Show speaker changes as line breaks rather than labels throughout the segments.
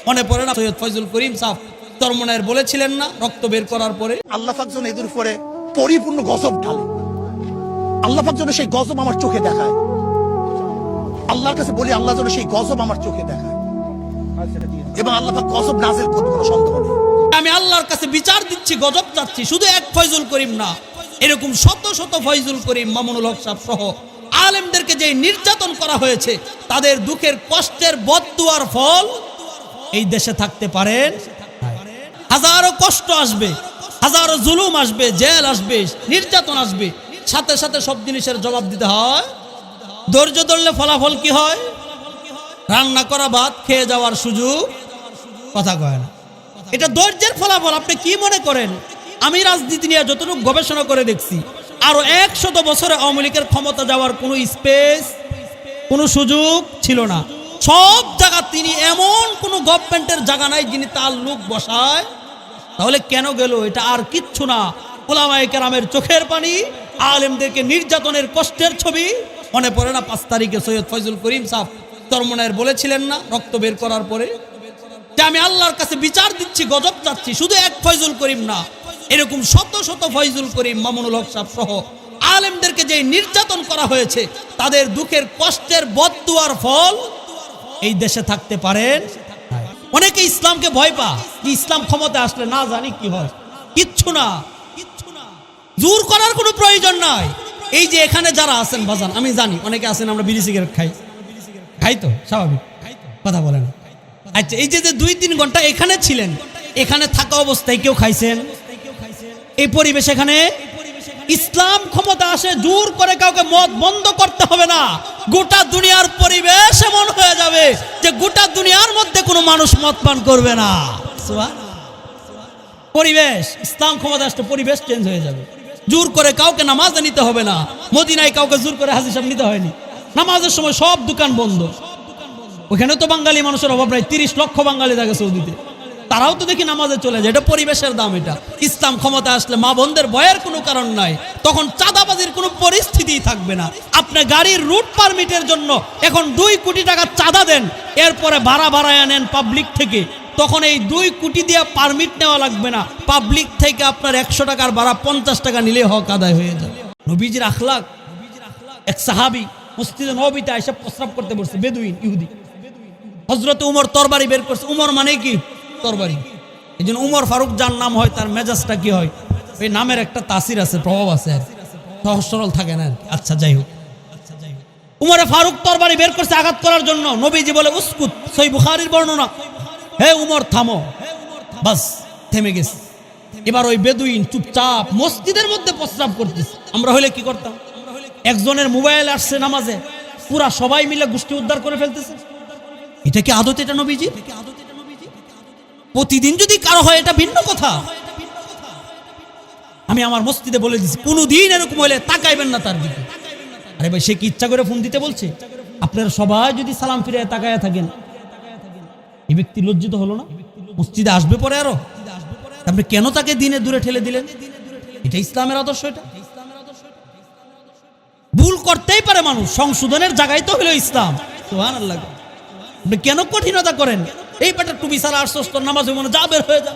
মনে পড়ে না সৈয়দ ফয়জুল করিম সাহেব চরমনায়ের বলেছিলেন না, রক্ত বের করার পরে
আল্লাহ পাক যেন এদের উপরে পরিপূর্ণ গজব ঢালে। আল্লাহ পাক যেন সেই গজব আমার চোখে দেখায়। আল্লাহর কাছে বলি, আল্লাহ যেন সেই গজব আমার চোখে দেখায় এবং আল্লাহ পাক গজব নাযিল করবে, কোনো সন্দেহ নেই।
আমি আল্লাহর কাছে বিচার দিচ্ছি, গজব চাচ্ছি। শুধু এক ফয়জুল করিম না, এরকম শত শত ফয়জুল করিম, মামুনুল হক সাহেব সহ আলেমদেরকে যে নির্যাতন করা হয়েছে, তাদের দুঃখের কষ্টের বদদুয়ার ফল এই দেশে থাকতে পারেন। হাজারো কষ্ট আসবে, হাজারো জুলুম আসবে, জেল আসবে, নির্যাতন আসবে, সাথে সাথে সব জিনিসের জবাব দিতে হয়। ধৈর্য ধরলে ফলাফল কি হয়? রান্না করা ভাত খেয়ে যাওয়ার সুযোগ। কথা কয় না, এটা ধৈর্যের ফলাফল। আপনি কি মনে করেন আমি রাজনীতি নিয়ে যতটুকু গবেষণা করে দেখছি, আরো 100 বছরে আওয়ামী লীগের ক্ষমতা যাওয়ার কোনো স্পেস, কোনো সুযোগ ছিল না। সব জায়গা তিনি এমন কোনো গভর্নমেন্টের জায়গা নাই যিনি তার লোক বসায়। তাহলে কেন গেল? এটা আর কিচ্ছু না, ওলামায়ে কেরামের চোখের পানি, আলেমদেরকে নির্যাতনের কষ্টের ছবি। মনে পড়ে না 5 তারিখে সৈয়দ ফয়জুল করিম সাহেব চরমনায়ের বলেছিলেন না, রক্ত বের করার পরে, যে আমি আল্লাহর কাছে বিচার দিচ্ছি, গজব চাচ্ছি। শুধু এক ফয়জুল করিম না, এরকম শত শত ফয়জুল করিম, মামুনুল হক সাহেব সহ আলেমদেরকে যে নির্যাতন করা হয়েছে, তাদের দুঃখের কষ্টের বদদুয়ার ফল এই দেশে থাকতে পারেন। অনেকে ইসলামকে ভয় পা, ইসলাম ক্ষমতা আসলে না জানি কি হয়। কিচ্ছু না, জোর করার কোনো প্রয়োজন নাই। এই যে এখানে যারা আছেন বাজান, আমি জানি অনেকে আছেন আমরা বিড়ি সিগারেট খাই তো স্বাভাবিক, কথা বলেন। আচ্ছা, এই যে 2-3 ঘন্টা এখানে ছিলেন, এখানে থাকা অবস্থায় কেউ খাইছেন? এই পরিবেশ, এখানে ইসলাম ক্ষমতা আসে, জোর করে কাউকে মদ বন্ধ করতে হবে না। গোটা দুনিয়ার পরিবেশ এমন হয়ে যাবে যে গোটা দুনিয়ার মধ্যে কোনো মানুষ মদ পান করবে না। পরিবেশ, ইসলাম ক্ষমতা আসলে পরিবেশ চেঞ্জ হয়ে যাবে। জোর করে কাউকে নামাজে নিতে হবে না। মদিনায় কাউকে জোর করে হাজী সাহেব নিতে হয়নি। নামাজের সময় সব দোকান বন্ধ। ওখানে তো বাঙালি মানুষের অভাব নাই, 30 লক্ষ বাঙালি থাকে সৌদিতে, তারাও তো দেখি নামাজে চলে যায়। এটা পরিবেশের দাম। এটা ইসলাম ক্ষমতা আসলে মা বোনদের ভয়ের কোনো কারণ নাই। তখন চাঁদাবাজির কোনো পরিস্থিতিই থাকবে না। আপনি গাড়ির রুট পারমিটের জন্য এখন 2 কোটি টাকা চাঁদা দেন, এরপরে ভাড়া নেন পাবলিক থেকে, তখন এই 2 কোটি দিয়ে পারমিট নেওয়া লাগবে না। পাবলিক থেকে আপনার 100 টাকার ভাড়া 50 টাকা নিলে হক আদায় হয়ে যাবে। নবীজির আখলাক, এক সাহাবী মসজিদে নববীতে এসে প্রস্রাব করতে বসছে, বেদুইন ইহুদি। হযরত উমর তরবারি বের করছে। উমর মানে কি? তরবারি। এই জন্য উমর ফারুক যার নাম হয়, তার মেজাজটা কি হয়? এই নামের একটা তাসির আছে, প্রভাব আছে, আর সহজ সরল থাকে না। আচ্ছা, যাই হোক, উমরে ফারুক তরবারি বের করছে আঘাত করার জন্য। নবীজি বলে উসকুত, সহিহ বুখারীর বর্ণনা, হে উমর থামো। বাস, থেমে গেছে। এবার ওই বেদুইন চুপচাপ মসজিদের মধ্যে প্রস্রাব করতেছে। আমরা হলে কি করতাম? একজনের মোবাইল আসছে নামাজে, পুরা সবাই মিলে গোষ্ঠী উদ্ধার করে ফেলতেছে। এটা কি আদত? এটা নবীজি? প্রতিদিন যদি কারো হয় এটা ভিন্ন কথা। আমি আমার মসজিদে বলে দিছি, কোনদিন এরকম হলে তাকাইবেন না তার দিকে। আরে ভাই, সে কি ইচ্ছা করে ফোন দিতে বলছে? আপনারা সবাই যদি সালাম ফিরে তাকায়া থাকেন, এই ব্যক্তি লজ্জিত হলো না? মসজিদে আসবে পরে আরো, আপনি কেন তাকে দিনে দূরে ঠেলে দিলেন? এটা ইসলামের আদর্শ? এটা ভুল করতেই পারে মানুষ, সংশোধনের জায়গায় তো হলো ইসলাম। সুবহানাল্লাহ। আপনি কেন কঠিনতা করেন? এই পেটা টুপি ছাড়া আসছস, তোর নামাজ হইব না, যা বের হয়ে যা।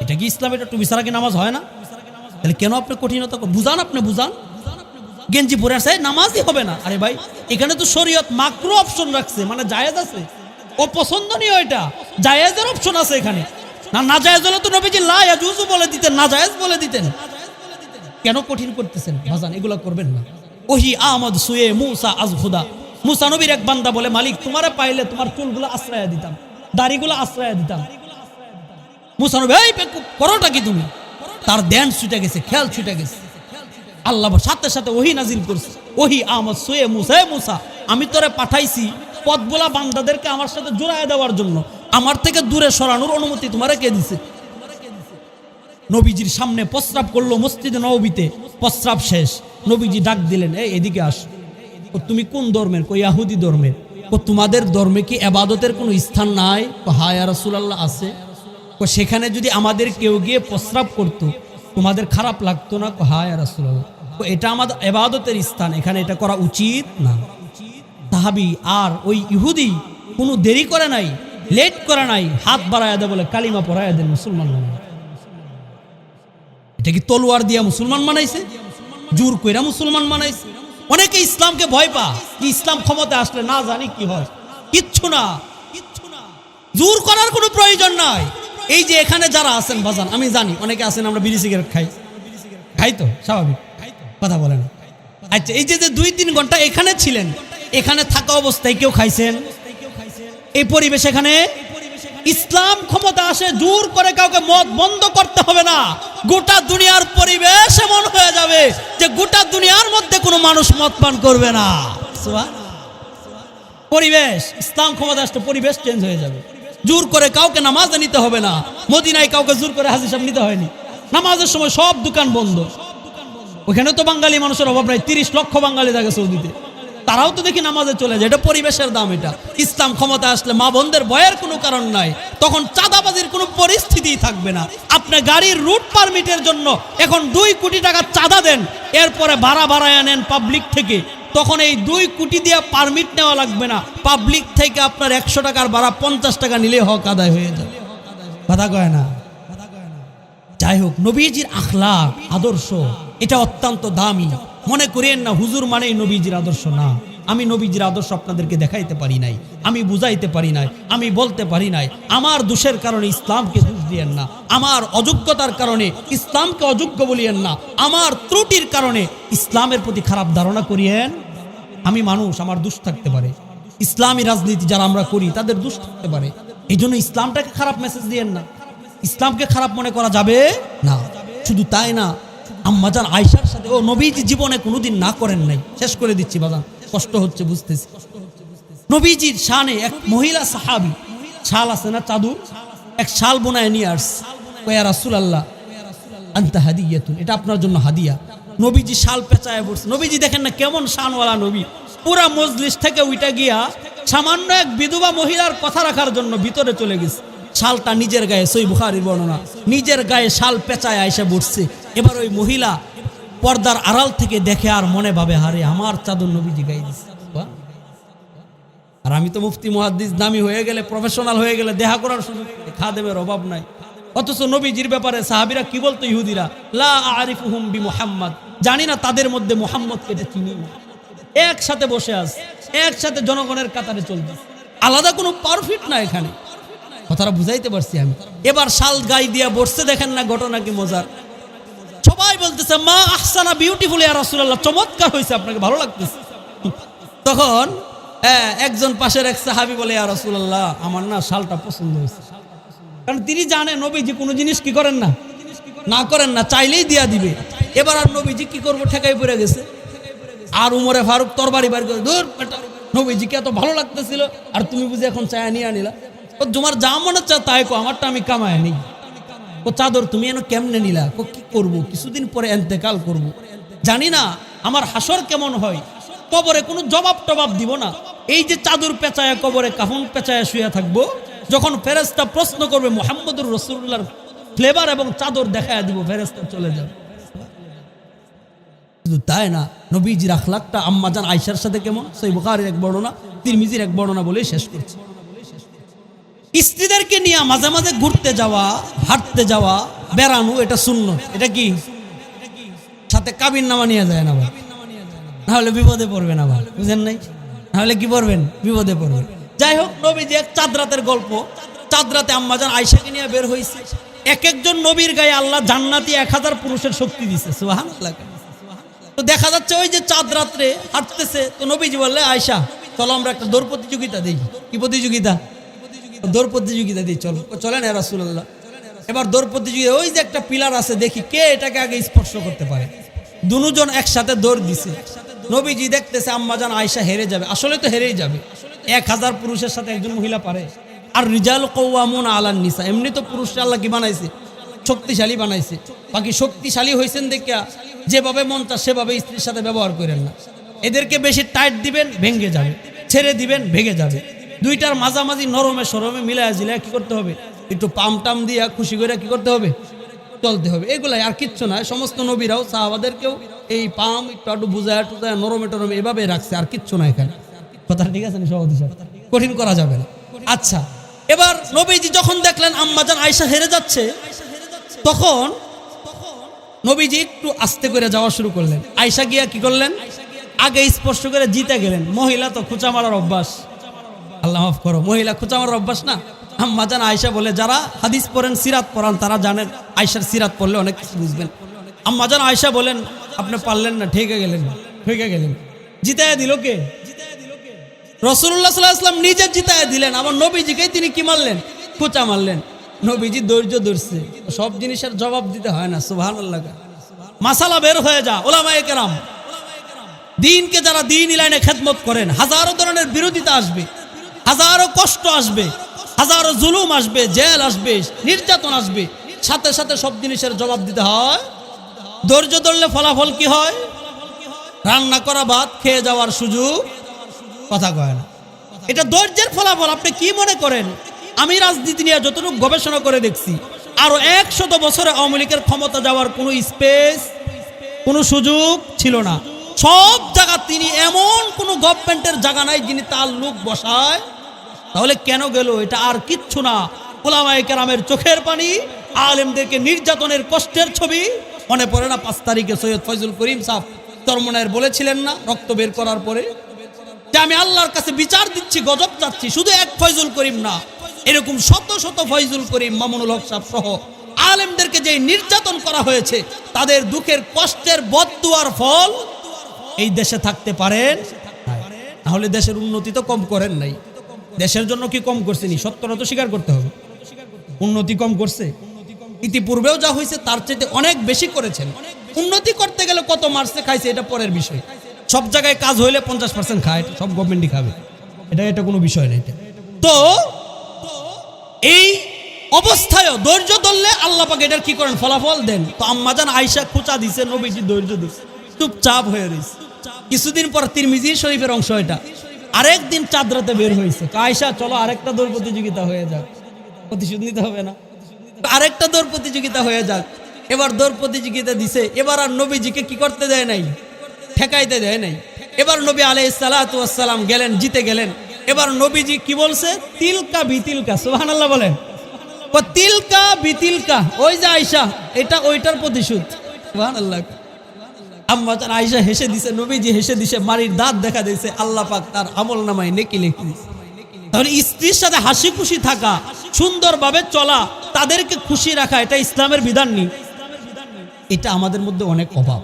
এটা কি ইসলাম? এটা টুপি ছাড়া কি নামাজ হয় না? তাহলে কেন আপনি কঠিনতা করেন? বুঝান, আপনি বুঝান। গেঞ্জি পরে আসে নামাজই হবে না। আরে ভাই, এখানে তো শরীয়ত মাকরু অপশন রাখছে, মানে জায়েজ আছে। ও পছন্দনীয়, এটা জায়েজের অপশন আছে এখানে। না জায়েজ হলে তো নবীজি লা ইয়াজুজু বলে দিতেন, না জায়েজ বলে দিতেন। কেন কঠিন করতেছেন ভাজান? এগুলা করবেন না। ওহি আহমদ সুয়ে মুসা আজ খুদা। মুসা নবীর এক বান্দা বলে, মালিক তোমারে পাইলে তোমার চুলগুলো আশ্রয় দিতাম, দাড়িগুলো আশ্রয় দিতাম। মুসা নবী, এই করোটা কি তুমি? তার ধ্যান ছুটে গেছে, খেয়াল ছুটে গেছে। আল্লাহ সাথে সাথে ওহি নাজিল করছে, ওহি আহমদ সুয়ে মুসা, হে মুসা, আমি তোরে পাঠাইছি পথগুলা বান্দাদেরকে আমার সাথে জোড়ায় দেওয়ার জন্য। আমার থেকে দূরে সরানোর অনুমতি তোমারে কে দিছে? নবীজির সামনে প্রস্রাব করলো মসজিদে নববীতে। প্রস্রাব শেষ, নবীজি ডাক দিলেন, এই এদিকে আস। তুমি কোন ধর্মের? কই ইহুদি ধর্মের। তোমাদের ধর্মে কি ইবাদতের কোনো স্থান নাই? হ্যাঁ ইয়া রাসূলুল্লাহ, আছে। সেখানে যদি আমাদের কেউ গিয়ে প্রস্রাব করতো, তোমাদের খারাপ লাগতো না? হ্যাঁ ইয়া রাসূলুল্লাহ, এটা আমাদের ইবাদতের স্থান, এখানে এটা করা উচিত না। সাহাবী আর ওই ইহুদি কোনো দেরি করে নাই, লেট করে নাই, হাত বাড়ায় দেয়, বলে কালিমা পড়ায় দেন, মুসলমান বানায়। এটা কি তলোয়ার দিয়া মুসলমান বানাইছে? জোর কইরা মুসলমান বানাইছে? অনেকে ইসলামকে ভয় পা, কি ইসলাম ক্ষমতা আসলে না জানি কি হয়। কিচ্ছু না, জোর করার কোনো প্রয়োজন নাই। এই যে এখানে যারা আছেন বাজান, আমি জানি অনেকে আছেন আমরা বিড়ি সিগারেট খাই তো স্বাভাবিক, কথা বলে না। আচ্ছা, এই যে 2-3 ঘন্টা এখানে ছিলেন, এখানে থাকা অবস্থায় কেউ খাইছেন? এই পরিবেশ, এখানে ইসলাম ক্ষমতা আসে, জোর করে কাউকে মদ বন্ধ করতে হবে না। গোটা দুনিয়ার পরিবেশ এমন হয়ে যাবে যে গোটা দুনিয়ার মধ্যে কোনো মানুষ মদ পান করবে না। পরিবেশ, ইসলাম ক্ষমতা আসলে পরিবেশ চেঞ্জ হয়ে যাবে। জোর করে কাউকে নামাজে নিতে হবে না। মদিনায় কাউকে জোর করে হাজির সাহেব নিতে হয়নি। নামাজের সময় সব দোকান বন্ধ। ওখানে তো বাঙালি মানুষের অভাব নাই, 30 লক্ষ বাঙালি থাকে সৌদিতে, তারাও তো দেখি নামাজে চলে যায়। এটা পরিবেশের দাম। এটা ইসলাম ক্ষমতা আসলে মা বোনদের ভয়ের কোনো কারণ নাই। তখন চাঁদাবাজির কোনো পরিস্থিতি থাকবে না। আপনি গাড়ির রুট পারমিটের জন্য এখন 2 কোটি টাকা চাঁদা দেন, এরপরে ভাড়া বাড়ায় নেন পাবলিক থেকে, তখন এই 2 কোটি দিয়ে পারমিট নেওয়া লাগবে না। পাবলিক থেকে আপনার 100 টাকার ভাড়া 50 টাকা নিলে হক আদায় হয়ে যাবে। কথা কয় না? যাই হোক, নবীজির আখলাক, আদর্শ, এটা অত্যন্ত দামি। মনে করেন না হুজুর মানেই নবীজির আদর্শ না। আমি নবীজির আদর্শ আপনাদেরকে দেখাইতে পারি নাই, আমি বুঝাইতে পারি নাই, আমি বলতে পারি নাই। আমার দোষের কারণে ইসলামকে দোষ দিয়েন না, আমার অযোগ্যতার কারণে ইসলামকে অযোগ্য বলিয়েন না, আমার ত্রুটির কারণে ইসলামের প্রতি খারাপ ধারণা করিয়েন। আমি মানুষ, আমার দোষ থাকতে পারে। ইসলামী রাজনীতি যারা আমরা করি তাদের দোষ থাকতে পারে। এই জন্য ইসলামটাকে খারাপ মেসেজ দিয়েন না, ইসলামকে খারাপ মনে করা যাবে না। শুধু তাই না, আম্মাজান আয়েশার সাথে ও নবীজি জীবনে কোনোদিন না করেন নাই। শেষ করে দিচ্ছি বাজান, কষ্ট হচ্ছে বুঝতেছি। নবীজির শানে এক মহিলা সাহাবী, শাল আছে না চাদর, এক শাল বোনায় নিয়ে আসছে। ইয়া রাসূলুল্লাহ আনতা হাদিয়াতুন, এটা আপনার জন্য হাদিয়া। নবীজি শাল পেঁচায় বসছে। নবীজি দেখেন না কেমন শানওয়ালা নবী, পুরা মজলিস থেকে উইটা গিয়া সামান্য এক বিধবা মহিলার কথা রাখার জন্য ভিতরে চলে গেছে। শালটা নিজের গায়ে, সহিহ বুখারীর বর্ণনা, নিজের গায়ে শাল পেঁচায় আয়েশা বসছে। এবার ওই মহিলা পর্দার আড়াল থেকে দেখে আর মনে ভাবে, হারে আমার চাদর নবীজি গায়ে দিচ্ছে। আর আমি তো মুফতি মুহাদ্দিস দামি হয়ে গেলে, প্রফেশনাল হয়ে গেলে দেখা করার সুযোগ, খাদেমের অভাব নাই। অথচ নবীজির ব্যাপারে সাহাবীরা কি বলতো, ইহুদিরা, লা আরিফুহুম বি মুহাম্মদ, জানি না তাদের মধ্যে মুহাম্মদকে এটা চিনি না। একসাথে বসে আছে, একসাথে জনগণের কাতারে চলছে, আলাদা কোনো পারফিট না এখানে। কথাটা বুঝাইতে পারছি আমি। এবার শাল গায়ে দিয়া বসছে, দেখেন না ঘটনা কি মজার। সবাই বলতেছে মা আহসানা, বিউটিফুল ইয়া রাসূলুল্লাহ, চমৎকার হয়েছে, আপনাকে ভালো লাগতেছে। তখন একজন পাশের এক সাহাবী বলে, ইয়া রাসূলুল্লাহ আমার না শালটা পছন্দ হয়েছে। কারণ তিনি জানেন নবীজি কোনো জিনিস কি করেন না, না করেন না, চাইলেই দিয়া দিবে। এবার আর নবীজি কি করবো, ঠেকাই পড়ে গেছে। আর উমরে ফারুক তরবারি বার করে, দূর বেটা, নবীজিকে এত ভালো লাগতেছিল আর তুমি বুঝি এখন চায়া নিয়ে আনিলা? ও তোমার যা মনে চায় তাই কো, আমারটা আমি কামায় নেই। ও চাদর তুমি এনে কেমনে নিলা? ও কি করবো, কিছুদিন পরে এন্তেকাল করব, জানি না আমার হাসর কেমন হয়, কবরে কোনো জবাব টবাব দিব না। এই যে চাদর পেঁচায়া কবরে কাফন পেঁচায়া শুয়ে থাকবো, যখন ফেরেশতা প্রশ্ন করবে মুহাম্মদুর রাসূলুল্লাহর ফ্লেভার এবং চাদর দেখায়া দিব, ফেরেশতা চলে যাবে। শুধু তাই না, নবীজির আখলাকটা আম্মাজান আয়েশার সাথে কেমন, সহিহ বুখারীর এক বর্ণনা, তিরমিজির এক বর্ণনা বলে শেষ করছে। স্ত্রীদেরকে নিয়ে মাঝে মাঝে ঘুরতে যাওয়া, হাঁটতে যাওয়া, বেড়ানো, এটা সুন্নত। এটা কি সাথে কাবিন নামা নিয়ে যায় না, নাহলে বিপদে পড়বেন। আবার বুঝেন নাই, নাহলে কি পড়বেন, বিপদে পড়বেন। যাই হোক, নবীজি এক চাঁদরাতের গল্প, চাঁদরাতে আম্মাজান আয়েশাকে নিয়ে বের হয়েছে। এক একজন নবীর গায়ে আল্লাহ জান্নাতি 1000 পুরুষের শক্তি দিছে, সুবহানাল্লাহ। তো দেখা যাচ্ছে ওই যে চাঁদ রাত্রে হাঁটতেছে, তো নবীজি বললে, আয়েশা চলো আমরা একটা দৌড় প্রতিযোগিতা দিই। কি প্রতিযোগিতা? দৌড় প্রতিযোগিতা দিই, চলো। চলেন ইয়া রাসূলুল্লাহ। এবার দৌড় প্রতিযোগিতা, ওই যে একটা পিলার আছে, দেখি কে এটাকে আগে স্পর্শ করতে পারে। দুজন একসাথে দৌড় দিছে। নবীজি দেখতেছে আম্মাজান আয়েশা হেরে যাবে, আসলে তো হেরেই যাবে। 1000 পুরুষের সাথে একজন মহিলা পারে? আর রিজাল কওয়ামুনা আলান নিসা, এমনি তো পুরুষরা আল্লাহ কি বানাইছে, শক্তিশালী বানাইছে। বাকি শক্তিশালী হয়েছেন দেখিয়া যেভাবে মন চায় সেভাবে স্ত্রীর সাথে ব্যবহার করেন না। এদেরকে বেশি টাইট দিবেন, ভেঙে যাবে, ছেড়ে দিবেন, ভেঙে যাবে। দুইটার মাঝামাঝি নরমে সরমে মিলায়া জিলায়া কি করতে হবে, একটু পাম টাম দিয়া খুশি করে কি করতে হবে, চলতে হবে। এগুলাই, আর কিচ্ছু নয়। সমস্ত নবীরাও সাহাবাদেরকেও এই পাম একটু বুঝায় টুজায় নরমে টরমে এভাবে রাখছে, আর কিচ্ছু না এখানে। কথা ঠিক আছে না? সহজ, কঠিন করা যাবে না। আচ্ছা, এবার নবীজি যখন দেখলেন আম্মাজান আয়েশা হেরে যাচ্ছে, তখন নবীজি একটু আস্তে করে যাওয়া শুরু করলেন। আয়েশা গিয়া কি করলেন, আগে স্পর্শ করে জিতে গেলেন। মহিলা তো খোঁচা মারার অভ্যাস, আল্লাহ মাফ করো, মহিলা খোঁচা মারার অভ্যাস না। আম্মাজান আয়েশা বলে, যারা হাদিস পড়েন, সিরাত পড়ান, তারা জানেন, আয়েশার সিরাত পড়লে অনেক কিছু বুঝবেন। আম্মাজান আয়েশা বলেন, আপনি পারলেন না, ঠেকে গেলেন, জিতায় দিল কে? রাসূলুল্লাহ সাল্লাল্লাহু আলাইহি ওয়াসাল্লাম নিজে জিতায় দিলেন। আমার নবীজিকে তিনি কি মারলেন? খোঁচা মারলেন। নবীজি ধৈর্য ধরছে। সব জিনিসের জবাব দিতে হয় না, সুবহানাল্লাহ। মাসালা বের হয়ে যা, উলামায়ে কেরাম, দিনকে যারা দ্বীন লাইনে খেদমত করেন, হাজারো ধরনের বিরোধিতা আসবে, হাজারো কষ্ট আসবে, হাজারো জুলুম আসবে, জেল আসবে, নির্যাতন আসবে, সাথে সাথে সব জিনিসের জবাব দিতে হয়। ধৈর্য ধরলে ফলাফল কি হয়? রান্না করা ভাত খেয়ে যাওয়ার সুযোগ, কথা কয় না। এটা ধৈর্যের ফলাফল। আপনি কি মনে করেন, আমি রাজনীতি নিয়ে যতটুকু গবেষণা করে দেখছি, আরো 100 বছরে আওয়ামী লীগের ক্ষমতা যাওয়ার কোনো স্পেস, কোনো সুযোগ ছিল না। সব জায়গা তিনি, এমন কোনো গভর্নমেন্টের জায়গা নাই যিনি তার লোক বসায়। তাহলে কেন গেল? এটা আর কিচ্ছু না, উলামায়ে কেরামের চোখের পানি, আলেমদেরকে নির্যাতনের কষ্টের ছবি। মনে পড়ে না 5 তারিখে সৈয়দ ফয়জুল করিম সাহেব চরমনায়ের বলেছিলেন না, রক্ত বের করার পরে, যে আমি আল্লাহর কাছে বিচার দিচ্ছি, গজব চাচ্ছি। শুধু এক ফয়জুল করিম না, এরকম শত শত ফয়জুল করিম, মামুনুল হক সাহেব সহ আলেমদেরকে যে নির্যাতন করা হয়েছে, তাদের দুঃখের কষ্টের বদদুয়ার ফল এই দেশে থাকতে পারেন। তাহলে দেশের উন্নতি তো কম করেন নাই। দেশের জন্য কি কম করছেনি? সত্যটা তো স্বীকার করতে হবে। উন্নতি কম করছে, ইতিপূর্বেও যা হয়েছে তার চাইতে অনেক বেশি করেছেন। উন্নতি করতে গেলে কত মারছে, খাইছে, এটা পরের বিষয়। সব জায়গায় কাজ হইলে 50% খায়, সব গভর্নমেন্টই খাবে, এটা কোনো বিষয় নেই। তো এই অবস্থায়ও ধৈর্য ধরলে আল্লাহ পাক এটার কি করেন? ফলাফল দেন। তো আম্মাজান আয়েশা খোঁচা দিছে, নবীজি ধৈর্য দিছে, চুপচাপ হয়ে রয়েছে। কিছুদিন পর তিরমিজি শরীফের অংশ এটা, আরেকদিন চাঁদরাতে বের হয়েছে, আয়েশা চলো আরেকটা দৌড় প্রতিযোগিতা হয়ে যাক, প্রতিশোধ নিতে হবে না, আরেকটা দৌড় প্রতিযোগিতা হয়ে যাক। এবার দৌড় প্রতিযোগিতা দিছে, এবার আর নবীজিকে কি করতে দেয় নাই, ঠেকাইতে দেয় নাই। এবার নবী আলাইহিস সালাতু ওয়াস সালাম গেলেন, জিতে গেলেন। এবার নবীজি কি বলছে? তিলকা বিতিলকা, সুবহানাল্লাহ বলেন। তিলকা বিতিলকা, ওই যে আয়েশা, এটা ওইটার প্রতিশোধ, সুবহানাল্লাহ। আম্মাজান আয়েশা হেসে দিছে, নবীজি হেসে দিছে, মারির দাঁত দেখা দিয়েছে, আল্লাহ পাক তার আমলনামায় নেকি লিখে দিয়েছে। তাহলে স্ত্রীর সাথে হাসি খুশি থাকা, সুন্দরভাবে চলা, তাদেরকে খুশি রাখা, এটা ইসলামের বিধান নেই। এটা আমাদের মধ্যে অনেক অভাব।